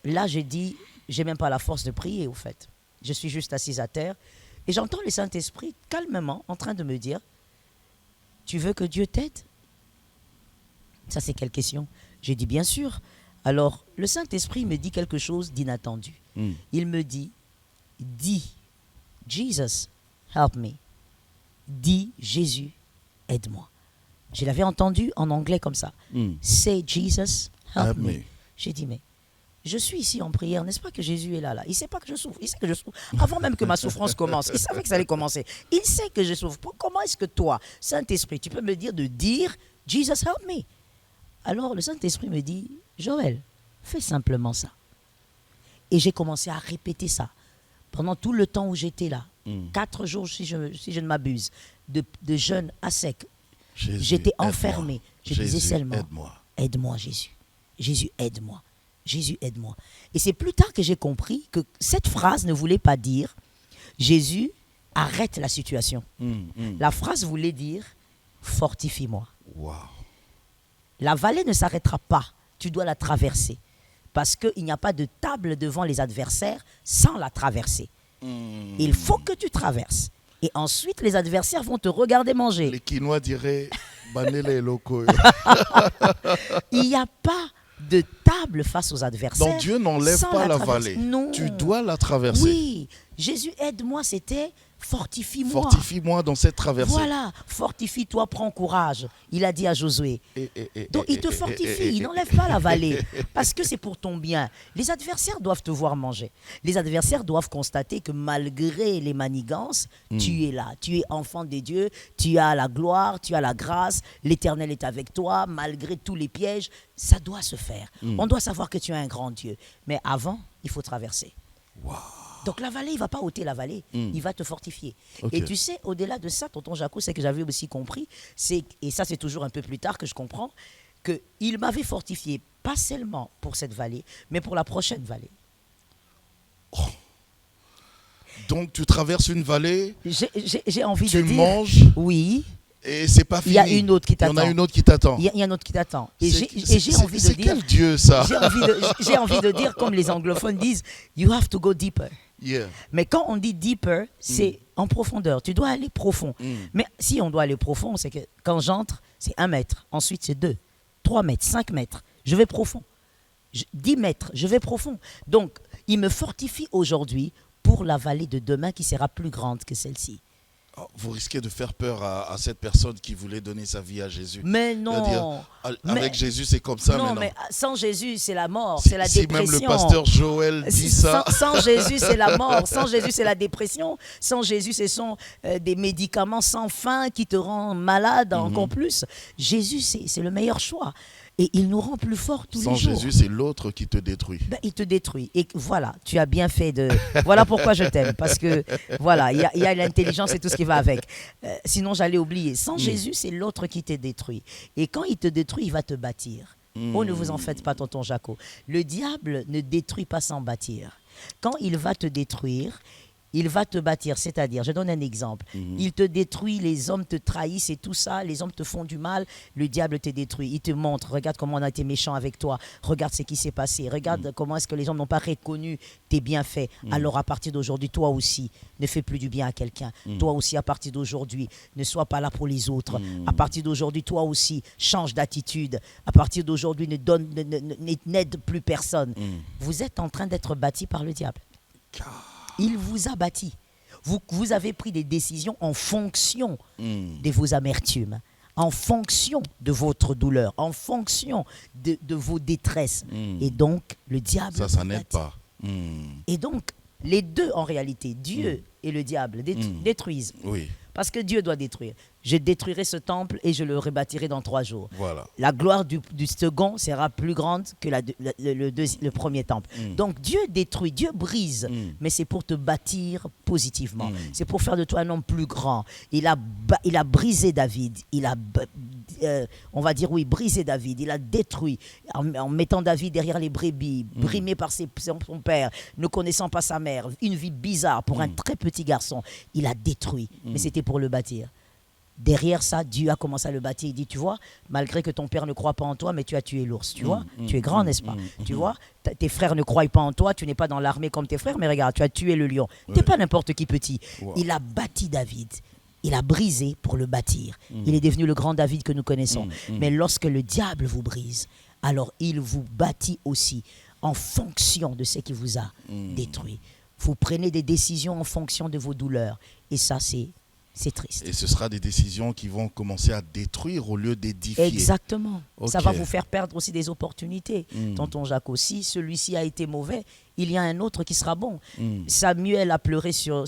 là, j'ai dit, j'ai même pas la force de prier, au fait. je suis juste assise à terre et j'entends le Saint-Esprit calmement en train de me dire, tu veux que Dieu t'aide? Ça, c'est quelle question? J'ai dit, bien sûr. Alors, le Saint-Esprit me dit quelque chose d'inattendu. Il me dit, dis, Jesus, help me. Dis, Jésus, aide-moi. Je l'avais entendu en anglais comme ça. Say, Jesus, help me. J'ai dit, mais je suis ici en prière, n'est-ce pas que Jésus est là? Il ne sait pas que je souffre. Il sait que je souffre. Avant même que ma souffrance commence, il savait que ça allait commencer. Il sait que je souffre. Comment est-ce que toi, Saint-Esprit, tu peux me dire de dire, Jesus, help me? Alors le Saint-Esprit me dit, Joël, fais simplement ça. Et j'ai commencé à répéter ça pendant tout le temps où j'étais là. 4 jours, si je ne m'abuse, de jeûne à sec. J'étais enfermé. Je disais seulement, aide-moi Jésus. Jésus, aide-moi. Jésus, aide-moi. Et c'est plus tard que j'ai compris que cette phrase ne voulait pas dire, Jésus, arrête la situation. La phrase voulait dire, fortifie-moi. Wow. La vallée ne s'arrêtera pas. Tu dois la traverser. Parce qu'il n'y a pas de table devant les adversaires sans la traverser. Il faut que tu traverses. Et ensuite, les adversaires vont te regarder manger. Les Quinois diraient, banele loko. Il n'y a pas de table face aux adversaires. Donc Dieu n'enlève pas la vallée. Non. Tu dois la traverser. Oui. Jésus, aide-moi, c'était fortifie-moi. Fortifie-moi dans cette traversée. Voilà, fortifie-toi, prends courage. Il a dit à Josué. Donc il te fortifie, il n'enlève pas la vallée. Parce que c'est pour ton bien. Les adversaires doivent te voir manger. Les adversaires doivent constater que malgré les manigances, tu es là. Tu es enfant de Dieu, tu as la gloire, tu as la grâce. L'Éternel est avec toi, malgré tous les pièges. Ça doit se faire. On doit savoir que tu es un grand Dieu. Mais avant, il faut traverser. Wow. Donc la vallée, il ne va pas ôter la vallée, il va te fortifier. Okay. Et tu sais, au-delà de ça, tonton Jaco, c'est que j'avais aussi compris, et ça c'est toujours un peu plus tard que je comprends, qu'il m'avait fortifié, pas seulement pour cette vallée, mais pour la prochaine vallée. Oh. Donc tu traverses une vallée, j'ai envie de dire... Tu manges, oui. Et c'est pas fini. Il y a une autre qui t'attend. Il y en a une autre qui t'attend. Il y a une autre qui t'attend. Et j'ai envie de dire... C'est quel Dieu ça? J'ai envie de dire, comme les anglophones disent, you have to go deeper. Yeah. Mais quand on dit deeper, c'est en profondeur. Tu dois aller profond. Mais si on doit aller profond, c'est que quand j'entre, c'est 1 mètre. Ensuite, c'est 2, 3 mètres, 5 mètres. Je vais profond. 10 mètres, je vais profond. Donc, il me fortifie aujourd'hui pour la vallée de demain qui sera plus grande que celle-ci. Oh, vous risquez de faire peur à cette personne qui voulait donner sa vie à Jésus. Mais non. Avec Jésus, c'est comme ça maintenant. Non, mais sans Jésus, c'est la mort, c'est la dépression. Si même le pasteur Joël dit ça. Sans Jésus, c'est la mort. Sans Jésus, c'est la dépression. Sans Jésus, ce sont des médicaments sans fin qui te rendent malade encore plus. Jésus, c'est le meilleur choix. Et il nous rend plus forts tous les jours. Sans Jésus, c'est l'autre qui te détruit. Ben, il te détruit. Et voilà, tu as bien fait de... Voilà pourquoi je t'aime. Parce que, voilà, il y a l'intelligence et tout ce qui va avec. Sinon, j'allais oublier. Sans Jésus, c'est l'autre qui te détruit. Et quand il te détruit, il va te bâtir. Oh, ne vous en faites pas, tonton Jaco. Le diable ne détruit pas sans bâtir. Quand il va te détruire... il va te bâtir, c'est-à-dire, je donne un exemple, il te détruit, les hommes te trahissent et tout ça, les hommes te font du mal, le diable te détruit, il te montre, regarde comment on a été méchant avec toi, regarde ce qui s'est passé, regarde comment est-ce que les hommes n'ont pas reconnu tes bienfaits, alors à partir d'aujourd'hui, toi aussi, ne fais plus du bien à quelqu'un, toi aussi à partir d'aujourd'hui, ne sois pas là pour les autres, à partir d'aujourd'hui, toi aussi, change d'attitude, à partir d'aujourd'hui, n'aide plus personne. Vous êtes en train d'être bâti par le diable. Il vous a bâti. Vous avez pris des décisions en fonction de vos amertumes, en fonction de votre douleur, en fonction de vos détresses. Et donc, le diable... Ça n'aide pas. Et donc, les deux, en réalité, Dieu et le diable, détruisent. Oui. Parce que Dieu doit détruire. Je détruirai ce temple et je le rebâtirai dans 3 jours. Voilà. La gloire du second sera plus grande que le premier temple. Donc Dieu détruit, Dieu brise, mais c'est pour te bâtir positivement. C'est pour faire de toi un homme plus grand. Il a brisé David. On va dire brisé David. Il a détruit en mettant David derrière les brebis, brimé par son père, ne connaissant pas sa mère. Une vie bizarre pour un très petit garçon. Il a détruit, mais c'était pour le bâtir. Derrière ça, Dieu a commencé à le bâtir. Il dit, tu vois, malgré que ton père ne croit pas en toi, mais tu as tué l'ours, tu vois. Tu es grand, n'est-ce pas? Tu vois, tes frères ne croient pas en toi, tu n'es pas dans l'armée comme tes frères, mais regarde, tu as tué le lion. Tu n'es pas n'importe qui petit. Wow. Il a bâti David. Il a brisé pour le bâtir. Il est devenu le grand David que nous connaissons. Mais lorsque le diable vous brise, alors il vous bâtit aussi en fonction de ce qui vous a détruit. Vous prenez des décisions en fonction de vos douleurs. Et ça, c'est triste. Et ce sera des décisions qui vont commencer à détruire au lieu d'édifier. Exactement. Ok. Ça va vous faire perdre aussi des opportunités. Tonton Jacques aussi, celui-ci a été mauvais, il y a un autre qui sera bon. Samuel a pleuré sur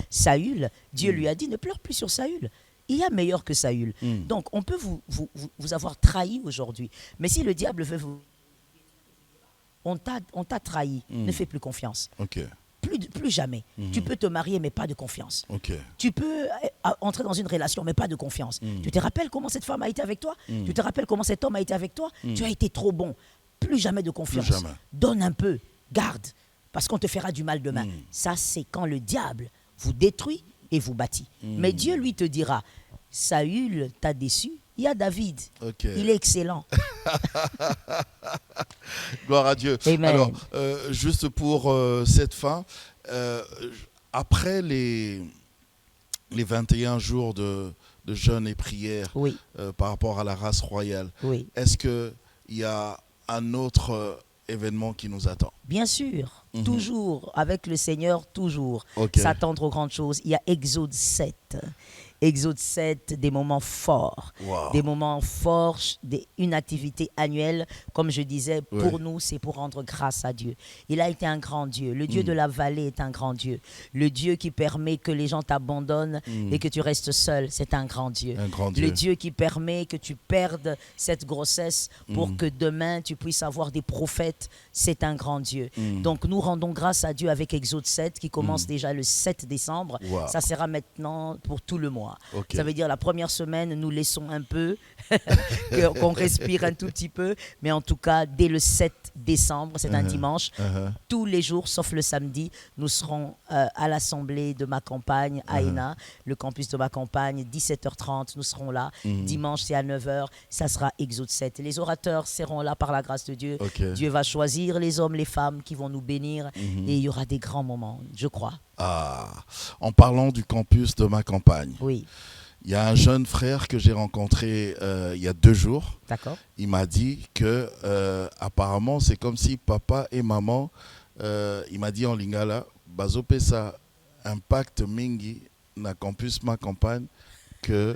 Saül. Dieu lui a dit, ne pleure plus sur Saül. Il y a meilleur que Saül. Donc, on peut vous avoir trahi aujourd'hui. Mais si le diable veut vous... On t'a trahi, ne fais plus confiance. Ok. Plus jamais. Tu peux te marier, mais pas de confiance. Ok. Tu peux entrer dans une relation, mais pas de confiance. Tu te rappelles comment cette femme a été avec toi? Tu te rappelles comment cet homme a été avec toi? Tu as été trop bon. Plus jamais de confiance. Plus jamais. Donne un peu, garde, parce qu'on te fera du mal demain. Ça, c'est quand le diable vous détruit et vous bâtit. Mais Dieu, lui, te dira, Saül t'a déçu, il y a David. Ok. Il est excellent. Gloire à Dieu. Amen. Alors, juste pour cette fin, après les 21 jours de jeûne et prière Oui, par rapport à la race royale, oui. est-ce qu'il y a un autre événement qui nous attend? Bien sûr, toujours, avec le Seigneur, toujours. Ok. S'attendre aux grandes choses. Il y a Exode 7. Exode 7, des moments forts. Wow. Des moments forts, une activité annuelle. Comme je disais, pour Ouais. nous, c'est pour rendre grâce à Dieu. Il a été un grand Dieu. Le Dieu de la vallée est un grand Dieu. Le Dieu qui permet que les gens t'abandonnent et que tu restes seul, c'est un grand Dieu. Un grand Dieu. Le Dieu qui permet que tu perdes cette grossesse pour que demain tu puisses avoir des prophètes, c'est un grand Dieu. Donc nous rendons grâce à Dieu avec Exode 7 qui commence déjà le 7 décembre. Wow. Ça sera maintenant pour tout le mois. Ok. Ça veut dire la première semaine, nous laissons un peu, qu'on respire un tout petit peu. Mais en tout cas, dès le 7 décembre, c'est un dimanche, tous les jours, sauf le samedi, nous serons à l'assemblée de ma campagne, à Hénin, le campus de ma campagne, 17h30, nous serons là. Dimanche, c'est à 9h, ça sera Exode 7. Les orateurs seront là par la grâce de Dieu. Ok. Dieu va choisir les hommes, les femmes qui vont nous bénir et il y aura des grands moments, je crois. Ah, en parlant du campus de ma campagne, Oui, il y a un jeune frère que j'ai rencontré il y a 2 jours. d'accord. Il m'a dit que apparemment c'est comme si papa et maman, il m'a dit en lingala, bazopesa impact mingi na campus ma campagne que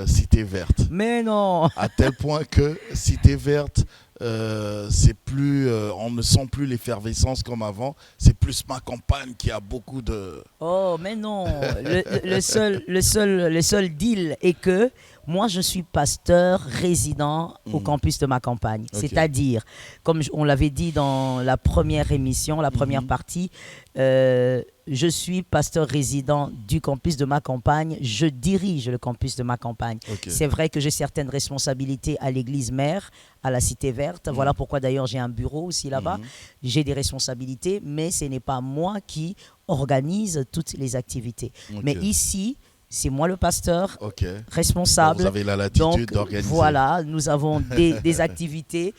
Cité Verte. Mais non! À tel point que Cité Verte, c'est plus, on ne sent plus l'effervescence comme avant. C'est plus ma campagne qui a beaucoup de... Oh, mais non. Le seul deal est que moi, je suis pasteur résident au campus de ma campagne. Ok. C'est-à-dire, comme on l'avait dit dans la première émission, la première partie, je suis pasteur résident du campus de ma campagne. Je dirige le campus de ma campagne. Ok. C'est vrai que j'ai certaines responsabilités à l'église mère, à la Cité Verte. Voilà pourquoi d'ailleurs j'ai un bureau aussi là-bas. J'ai des responsabilités, mais ce n'est pas moi qui organise toutes les activités. Ok. Mais ici, c'est moi le pasteur Ok. responsable. Vous avez la latitude Donc d'organiser. voilà, nous avons des activités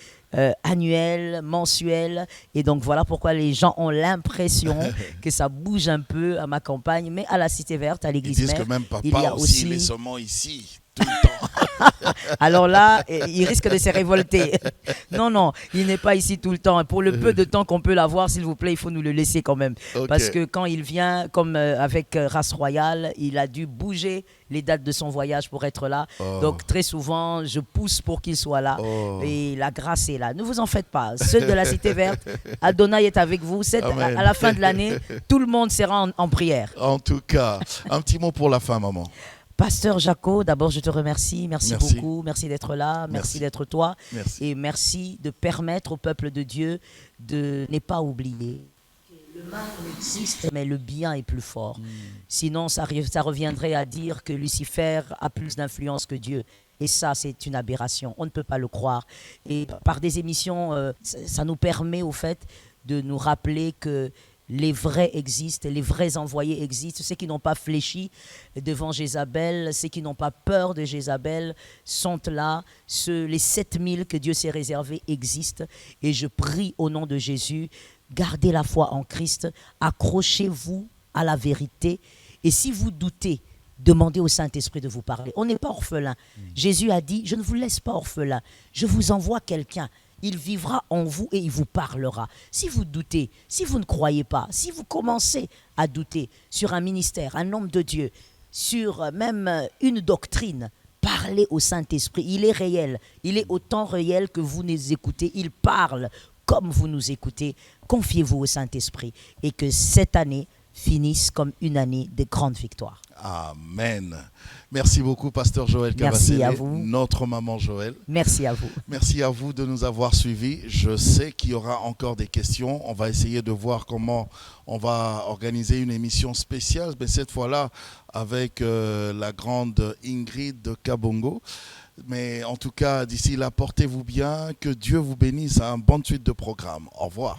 annuelles, mensuelles. Et donc voilà pourquoi les gens ont l'impression que ça bouge un peu à ma campagne. Mais à la Cité Verte, à Ils l'église disent mère, que même il y papa a aussi, aussi... il est seulement ici, tout le temps. Alors là, il risque de se révolter. Non, non, il n'est pas ici tout le temps. Pour le peu de temps qu'on peut l'avoir, s'il vous plaît, il faut nous le laisser quand même. Ok. Parce que quand il vient, comme avec Race Royale, il a dû bouger les dates de son voyage pour être là. Oh. Donc très souvent, je pousse pour qu'il soit là. Oh. Et la grâce est là. Ne vous en faites pas. Ceux de la Cité Verte, Adonai est avec vous. Amen. À la fin de l'année, tout le monde sera en prière. En tout cas, un petit mot pour la fin, maman. Pasteur Jaco, d'abord je te remercie. Merci beaucoup. Merci d'être là. Merci. Merci d'être toi. Merci. Et merci de permettre au peuple de Dieu de ne pas oublier. Le mal existe, mais le bien est plus fort. Sinon, ça reviendrait à dire que Lucifer a plus d'influence que Dieu. Et ça, c'est une aberration. On ne peut pas le croire. Et par des émissions, ça nous permet au fait de nous rappeler que Les vrais existent, les vrais envoyés existent. Ceux qui n'ont pas fléchi devant Jézabel, ceux qui n'ont pas peur de Jézabel sont là. Les 7000 que Dieu s'est réservés existent. Et je prie au nom de Jésus, gardez la foi en Christ, accrochez-vous à la vérité. Et si vous doutez, demandez au Saint-Esprit de vous parler. On n'est pas orphelin. Jésus a dit, je ne vous laisse pas orphelin. Je vous envoie quelqu'un. Il vivra en vous et il vous parlera. Si vous doutez, si vous ne croyez pas, si vous commencez à douter sur un ministère, un homme de Dieu, sur même une doctrine, parlez au Saint-Esprit. Il est réel. Il est autant réel que vous nous écoutez. Il parle comme vous nous écoutez. Confiez-vous au Saint-Esprit et que cette année finisse comme une année de grande victoire. Amen. Merci beaucoup, pasteur Joël Merci Kabasele, à vous. notre maman Joël. Merci à vous. Merci à vous de nous avoir suivis. Je sais qu'il y aura encore des questions. On va essayer de voir comment on va organiser une émission spéciale, mais cette fois-là avec la grande Ingrid de Kabongo. Mais en tout cas, d'ici là, portez-vous bien. Que Dieu vous bénisse. Bonne suite de programme. Au revoir.